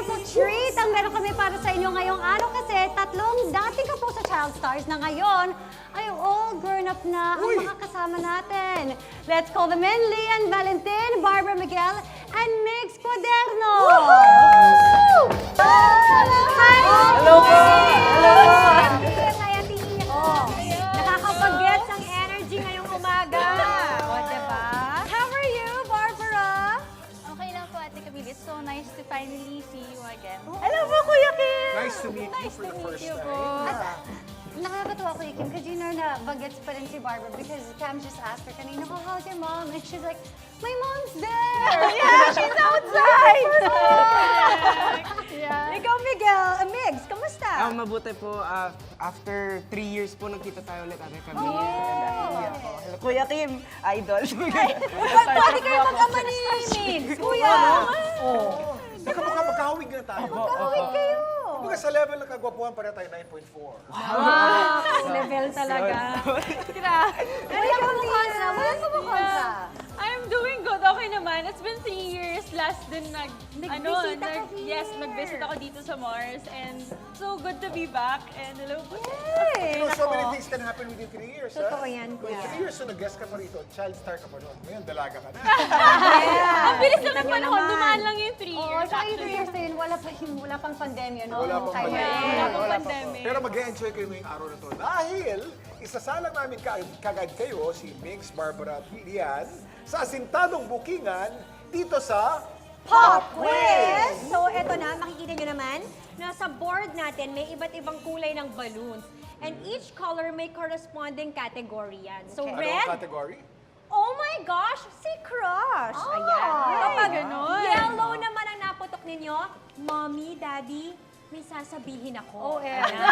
wonderful treat ang meron kami para sa inyo ngayong araw kasi tatlong dating kapuso child stars na ngayon ay all grown up na ang mga kasama natin. Let's call them in, Lian Valentin, Barbara Miguel, and Miggs Cuaderno! Hi! Hello po! Hello! Nakakapag-gets ang energy ngayong umaga. O, diba? How are you, Barbara? Okay lang po, Ate Camille. It's so nice to finally see you again. Alam mo, Kuya Kim! Nice to meet you for the first you time. po. Nakakatawa Kuya Kim kasi you know na bagets pa rin si Barbara because Cam just asked her kanina, oh, how's your mom? And she's like, my mom's there! Yeah, she's outside! Yeah. Ikaw, Miguel, Miggs, kamusta? Mabuti po. After 3 years po nagkita tayo ulit, Ate Camille. Oh. Hello, Kuya Kim, idol. Pwede kayo mag-ama ni Miggs, Kuya! Oh. Magkamukha magkahawig na tayo. Magkahawig kayo! Kumbaga sa level ng kagwapuhan para tayo 9.4. Wow! Level talaga. Grabe. Wala ka mukhang Wala ka mukhang I'm doing good. Okay naman. It's been 3 years. Last din Nagbisita ka here. yes, nag-visit ako dito sa Mars. And so good to be back. And hello po. You know, so many things can happen within 3 years, ha? Totoo yan, Kuya. 3 years, so nag-guest ka pa rito, child star ka pa noon. Ngayon, dalaga ka na. Ang bilis lang ng panahon. Dumaan lang yung 3 Oo, years. tsaka yung 3 years na yun, wala pang pandemya, no? Wala pang Kaya- pandemya. Wala pang Wala pa pandemic. po. Pero mag-e-enjoy kayo ngayong araw na to. Dahil, isasalang namin kagad kayo, si Miggs, Barbara at Lian, sa asintadong bookingan dito sa Pop Quiz! So, eto na, makikita nyo naman, nasa board natin may iba't ibang kulay ng balloons. And each color may corresponding category yan. So, Ano ang red, category? oh my gosh, si Crush! Ayan. Kapag yellow naman ang naputok ninyo, Mommy, Daddy, may sasabihin ako. Oh, eh. Ayan.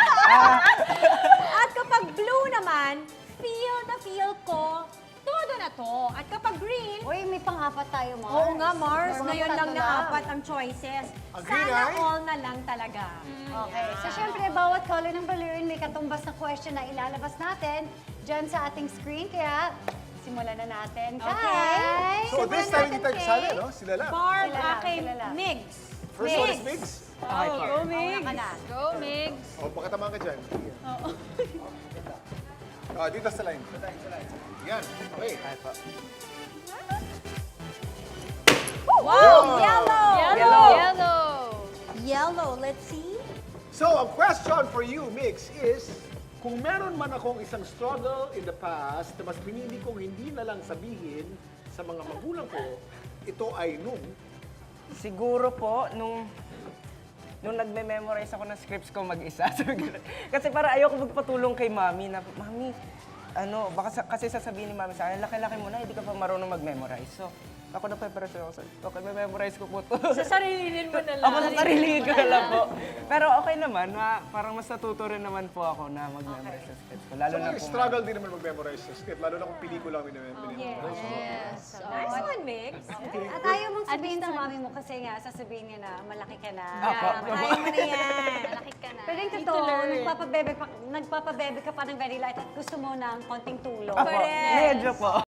At kapag blue naman, feel na feel ko, todo na to. At kapag green, Uy, may pang-apat tayo, Mars. oo nga, Mars, Mga ngayon lang tatlo na apat ang choices. Ang green Sana ay? all na lang talaga. Okay. So, syempre, bawat color ng balloon may katumbas na question na ilalabas natin dyan sa ating screen. Kaya, simulan na natin. Okay. So, this time, hindi tayo kasali, no? Sila lang. Barb, Sila lang, kay sila lang. Miggs. First one is Miggs. Okay po. Go, Miggs. Ka na. Go, Miggs. O, pakatamaan ka dyan. Dito sa line. Yan. Okay. Wow, yellow. Yellow. Yellow. Yellow, let's see. So, ang question for you, Miggs, is kung meron man akong isang struggle in the past na mas pinili kong hindi na lang sabihin sa mga magulang ko, ito ay nung Siguro po, nung nagme-memorize ako ng scripts ko mag-isa. Kasi para ayoko magpatulong kay Mami na, Mami, kasi sasabihin ni Mami sa akin, laki-laki mo na, hindi ka pa marunong mag-memorize. So, ako na-preparation ako. Okay, memorize ko po to. Sa sarilinin mo na lang. Ako sa sarili ko na lang po. Pero okay naman, parang mas natuto rin naman po ako na mag-memorize sa scripts ko. Lalo So, na may po. struggle din naman mag-memorize sa script, lalo na kung pelikula ang minimemorize. Yes. Nice one, Miggs. At ayaw mong sabihin sa mami mo kasi nga, sasabihin niya na malaki ka na. Apo. Kaya mo na yan. Malaki ka na. Pero yung Need to totoo, learn. nagpapabebe ka pa ng very light at gusto mo ng konting tulong. Apo, Correct. medyo po.